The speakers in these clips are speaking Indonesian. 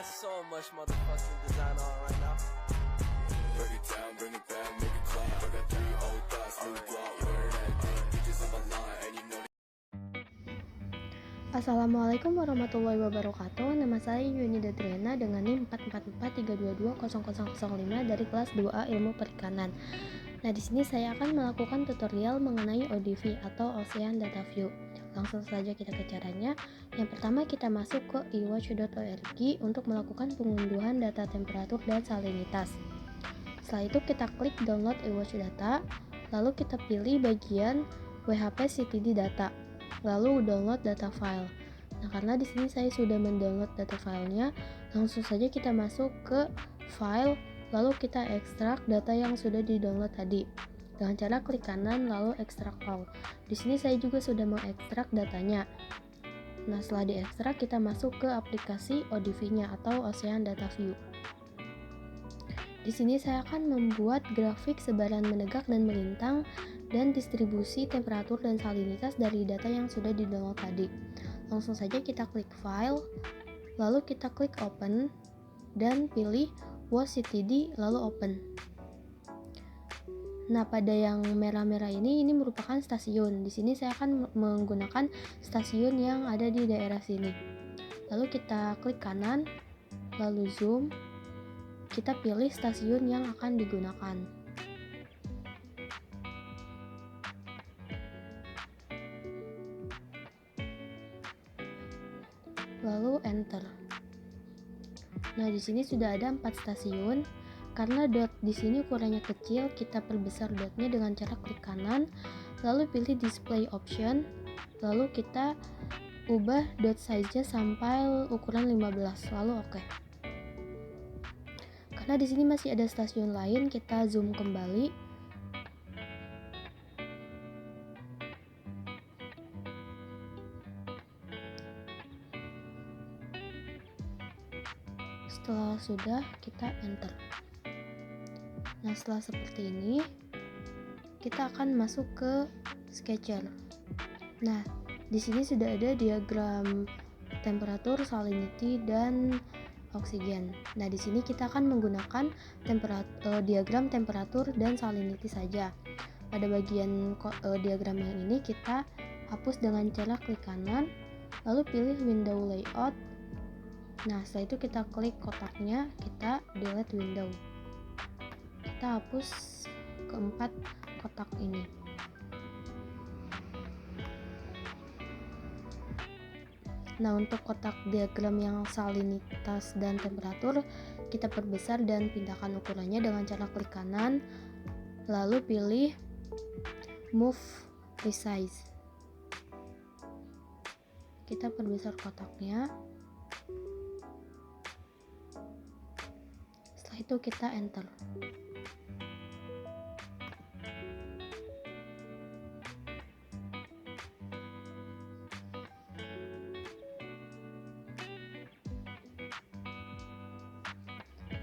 got so much motherfucking design on right now. Break it down, bring it back, make it clap. I got 3 old thoughts, new block, where that dick, bitches on my line, and you know. Assalamualaikum warahmatullahi wabarakatuh. Nama saya Yuni Datriana dengan NIM 44432200005 dari kelas 2A Ilmu Perikanan. Nah, di sini saya akan melakukan tutorial mengenai ODV atau Ocean Data View. Langsung saja kita ke caranya. Yang pertama, kita masuk ke iwatch.org untuk melakukan pengunduhan data temperatur dan salinitas. Setelah itu kita klik download iWatch Data, lalu kita pilih bagian WHP CTD Data, lalu download data file. Nah, karena di sini saya sudah mendownload data filenya, langsung saja kita masuk ke file, lalu kita ekstrak data yang sudah di-download tadi dengan cara klik kanan lalu ekstrak all. Di sini saya juga sudah mengekstrak datanya. Nah, setelah diekstrak kita masuk ke aplikasi ODV-nya atau Ocean Data View. Di sini saya akan membuat grafik sebaran menegak dan melintang dan distribusi temperatur dan salinitas dari data yang sudah di-download tadi. Langsung saja kita klik file, lalu kita klik open dan pilih watch CTD lalu open. Nah, pada yang merah-merah ini merupakan stasiun. Di sini saya akan menggunakan stasiun yang ada di daerah sini. Lalu kita klik kanan, lalu zoom. Kita pilih stasiun yang akan digunakan. Lalu enter. Nah, di sini sudah ada 4 stasiun. Karena dot di sini ukurannya kecil, kita perbesar dotnya dengan cara klik kanan, lalu pilih display option, lalu kita ubah dot size-nya sampai ukuran 15, lalu oke. Karena di sini masih ada stasiun lain, kita zoom kembali. Setelah sudah, kita enter. Nah, setelah seperti ini, kita akan masuk ke Sketcher. Nah, di sini sudah ada diagram temperatur, salinity, dan oksigen. Nah, di sini kita akan menggunakan diagram temperatur dan salinity saja. Pada bagian diagram yang ini kita hapus dengan cara klik kanan, lalu pilih window layout. Nah, setelah itu kita klik kotaknya, kita delete window. Kita hapus keempat kotak ini. Nah, untuk kotak diagram yang salinitas dan temperatur, kita perbesar dan pindahkan ukurannya dengan cara klik kanan, lalu pilih move resize. Kita perbesar kotaknya. Setelah itu kita enter.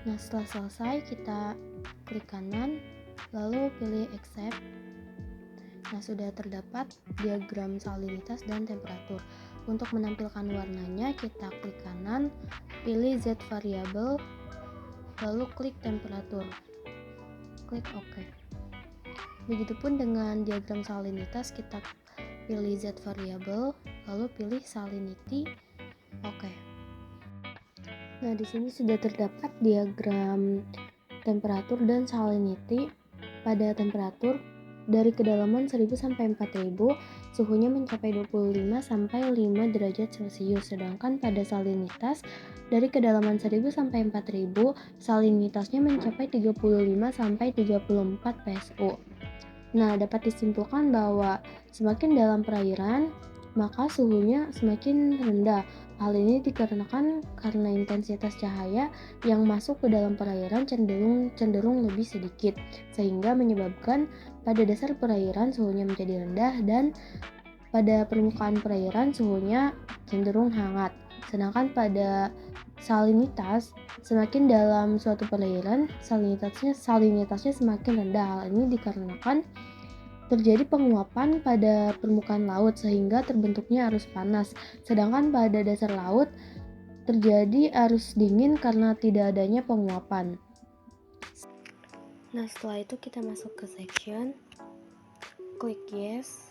Nah, setelah selesai kita klik kanan, lalu pilih accept. Nah, sudah terdapat diagram salinitas dan temperatur. Untuk menampilkan warnanya, kita klik kanan, pilih Z variable, lalu klik temperatur. Klik OK. Begitupun dengan diagram salinitas, kita pilih Z variable, lalu pilih salinity, OK. Nah, di sini sudah terdapat diagram temperatur dan salinity. Pada temperatur dari kedalaman 1000 sampai 4000, suhunya mencapai 25 sampai 5 derajat Celcius. Sedangkan pada salinitas dari kedalaman 1000 sampai 4000, salinitasnya mencapai 35 sampai 34 PSU. Nah, dapat disimpulkan bahwa semakin dalam perairan, maka suhunya semakin rendah. Hal ini dikarenakan karena intensitas cahaya yang masuk ke dalam perairan cenderung lebih sedikit, sehingga menyebabkan pada dasar perairan suhunya menjadi rendah dan pada permukaan perairan suhunya cenderung hangat. Sedangkan pada salinitas, semakin dalam suatu perairan, salinitasnya semakin rendah. Hal ini dikarenakan terjadi penguapan pada permukaan laut sehingga terbentuknya arus panas. Sedangkan pada dasar laut, terjadi arus dingin karena tidak adanya penguapan. Nah, setelah itu kita masuk ke section, klik yes,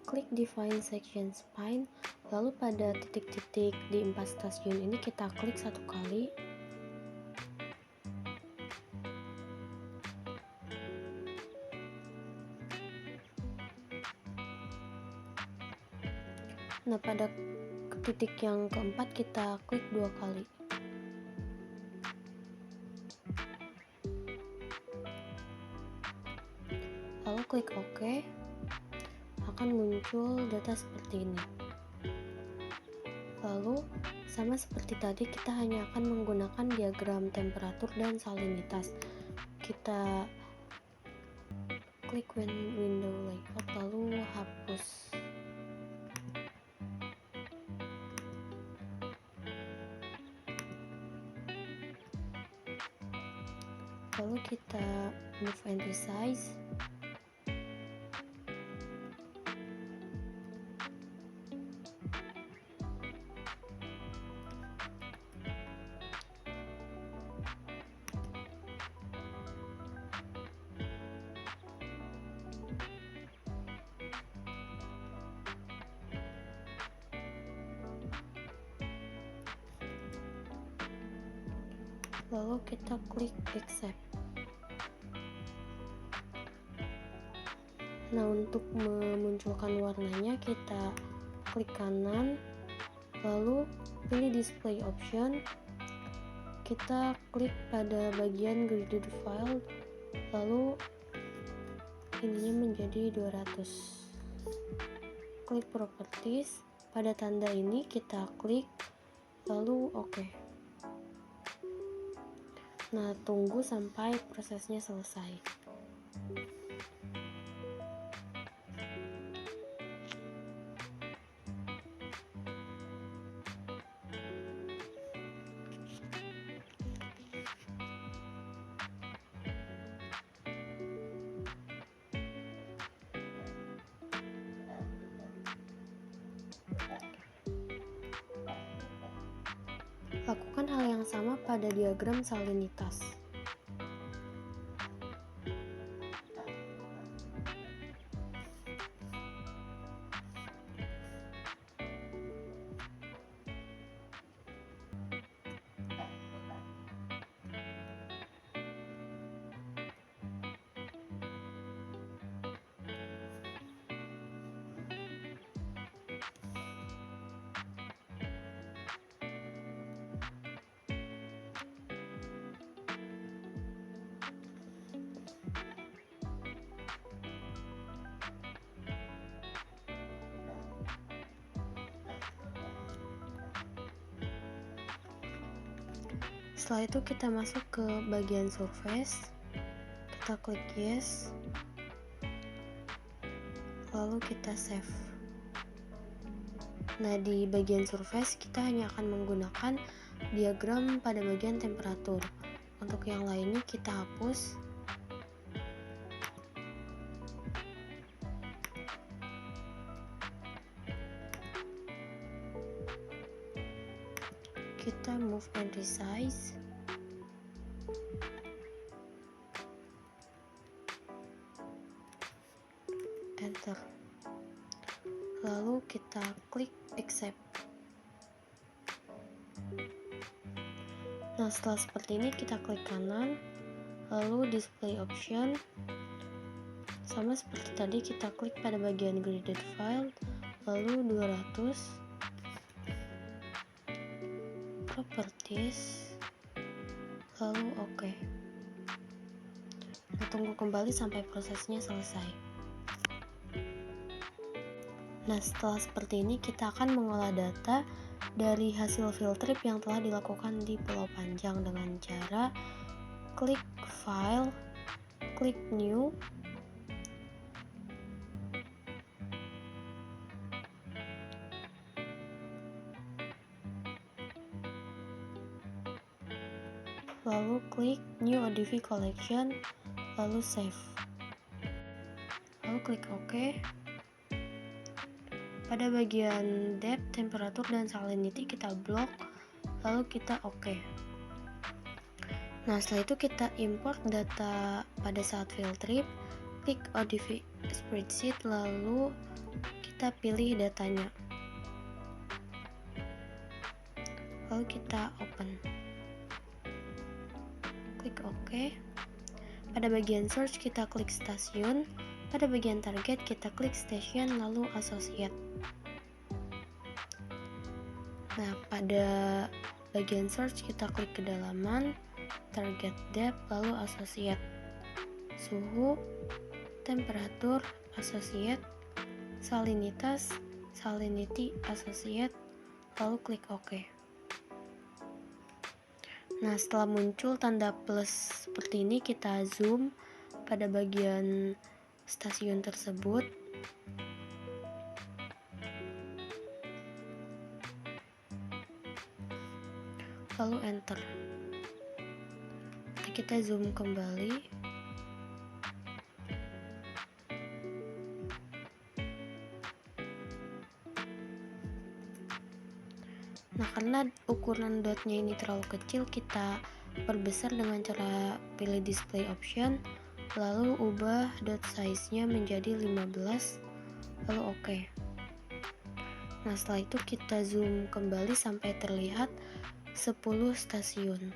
klik define section spine, lalu pada titik-titik di 4 stasiun ini kita klik 1 kali. Nah, pada titik yang keempat kita klik 2 kali. Lalu klik OK, akan muncul data seperti ini. Lalu, sama seperti tadi, kita hanya akan menggunakan diagram temperatur dan salinitas. Kita klik window layout, lalu hapus. Lalu kita move and resize. Lalu kita klik accept. Nah, untuk memunculkan warnanya kita klik kanan, lalu pilih display option, kita klik pada bagian graded file, lalu ininya menjadi 200. Klik properties, pada tanda ini kita klik, lalu OK. Nah, tunggu sampai prosesnya selesai. Lakukan hal yang sama pada diagram salinitas. Setelah itu kita masuk ke bagian surface, kita klik yes, lalu kita save. Nah, di bagian surface kita hanya akan menggunakan diagram pada bagian temperatur. Untuk yang lainnya kita hapus. Kita move and resize. Enter. Lalu kita klik accept. Nah, setelah seperti ini kita klik kanan, lalu display option. Sama seperti tadi kita klik pada bagian graded file, lalu 200. Properties, lalu OK. Nah, tunggu kembali sampai prosesnya selesai. Nah, setelah seperti ini kita akan mengolah data dari hasil field trip yang telah dilakukan di Pulau Panjang dengan cara klik file, klik new, lalu klik new ODV collection, lalu save, lalu klik OK. Pada bagian depth, temperatur, dan salinity kita blok, lalu kita oke. Nah, setelah itu kita import data pada saat field trip, klik ODV spreadsheet, lalu kita pilih datanya, lalu kita open, klik OK. Pada bagian search kita klik stasiun, pada bagian target kita klik station lalu associate. Nah, pada bagian search kita klik kedalaman, target depth lalu associate, suhu, temperatur associate, salinitas, salinity associate, lalu klik OK. Nah, setelah muncul tanda plus seperti ini, kita zoom pada bagian stasiun tersebut. Lalu enter. Nah, kita zoom kembali. Nah, karena ukuran dotnya ini terlalu kecil, kita perbesar dengan cara pilih display option, lalu ubah dot size-nya menjadi 15, lalu oke. Nah, setelah itu kita zoom kembali sampai terlihat 10 stasiun.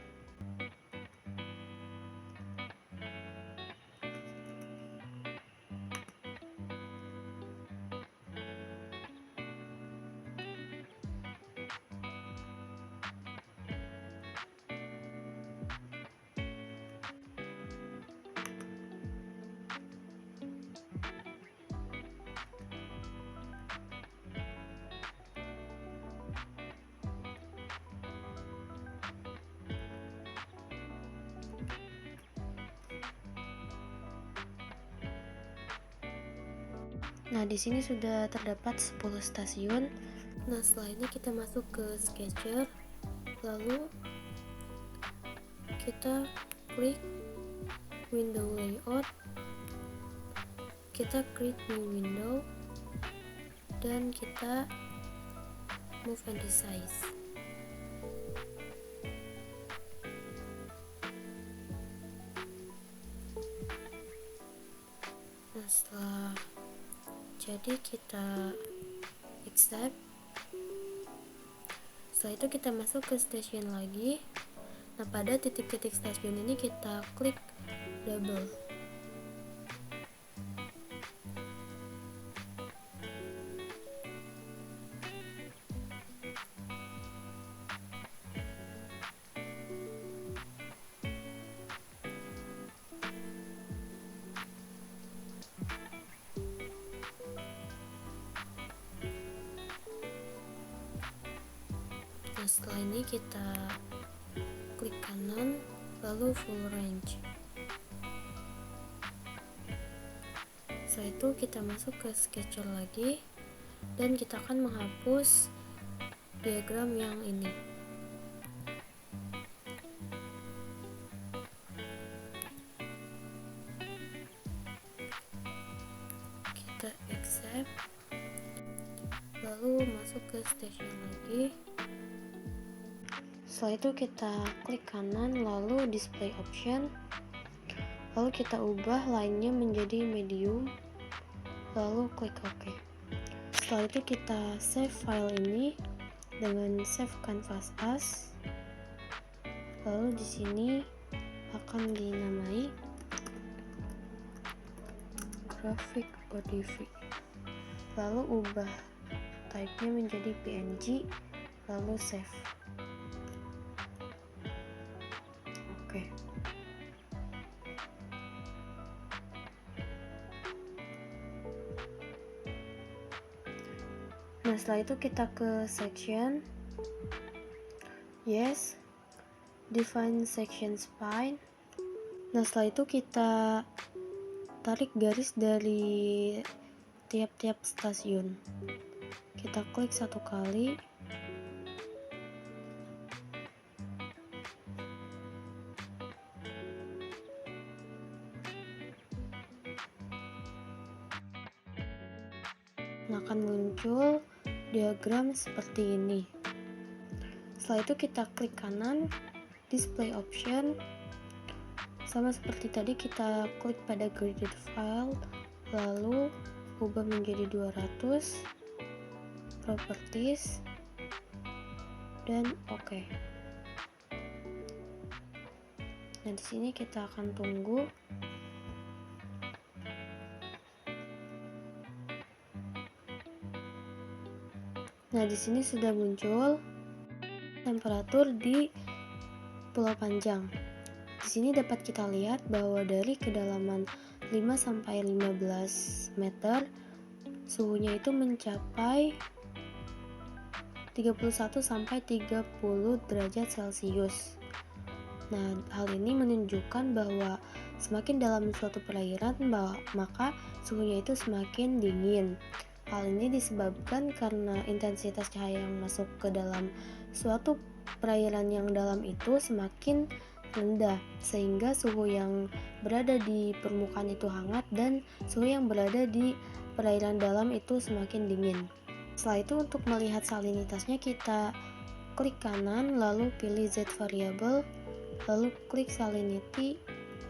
Nah, di sini sudah terdapat 10 stasiun. Nah, setelah ini kita masuk ke Sketcher, lalu kita klik window layout, kita create new window, dan kita move and resize. Nah, setelah jadi kita accept. Setelah itu kita masuk ke station lagi. Nah, pada titik-titik stasiun ini kita klik double. Nah, setelah ini kita klik kanan lalu full range. Setelah itu kita masuk ke Sketcher lagi dan kita akan menghapus diagram yang ini. Kita accept, lalu masuk ke station lagi. Setelah itu kita klik kanan lalu display option, lalu kita ubah line-nya menjadi medium, lalu klik OK. Setelah itu kita save file ini dengan save canvas as, lalu di sini akan dinamai graphic ODV, lalu ubah type-nya menjadi PNG, lalu save. Oke. Nah, setelah itu kita ke section, yes, define section spine. Nah, setelah itu kita tarik garis dari tiap-tiap stasiun. Kita klik satu kali. Nah, akan muncul diagram seperti ini. Setelah itu kita klik kanan, display option. Sama seperti tadi, kita klik pada graded file, lalu ubah menjadi 200, properties, dan oke. Nah, di sini kita akan tunggu. Nah, di sini sudah muncul temperatur di Pulau Panjang. Di sini dapat kita lihat bahwa dari kedalaman 5 sampai 15 meter suhunya itu mencapai 31 sampai 30 derajat Celcius. Nah, hal ini menunjukkan bahwa semakin dalam suatu perairan, maka suhunya itu semakin dingin. Hal ini disebabkan karena intensitas cahaya yang masuk ke dalam suatu perairan yang dalam itu semakin rendah, sehingga suhu yang berada di permukaan itu hangat dan suhu yang berada di perairan dalam itu semakin dingin. Setelah itu, untuk melihat salinitasnya, kita klik kanan, lalu pilih Z variable, lalu klik salinity,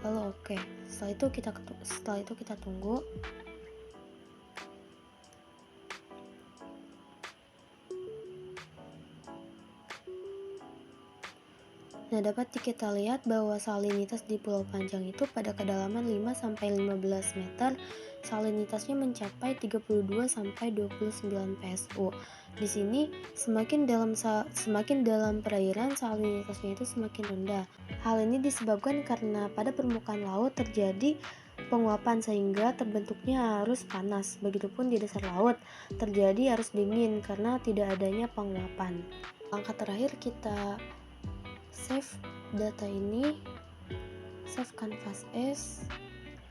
lalu oke. Setelah itu kita tunggu. Nah, dapat kita lihat bahwa salinitas di Pulau Panjang itu pada kedalaman 5 sampai 15 meter salinitasnya mencapai 32 sampai 29 PSU. Di sini semakin dalam perairan salinitasnya itu semakin rendah. Hal ini disebabkan karena pada permukaan laut terjadi penguapan sehingga terbentuknya arus panas. Begitupun di dasar laut terjadi arus dingin karena tidak adanya penguapan. Langkah terakhir, kita save data ini, save canvas as,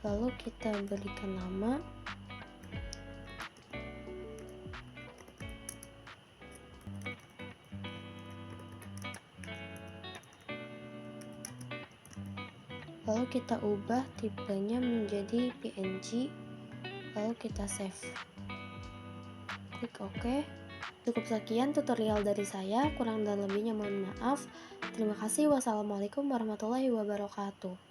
lalu kita berikan nama. Lalu kita ubah tipenya menjadi PNG, lalu kita save. Klik OK. Cukup sekian tutorial dari saya, kurang dan lebihnya mohon maaf. Terima kasih. Wassalamualaikum warahmatullahi wabarakatuh.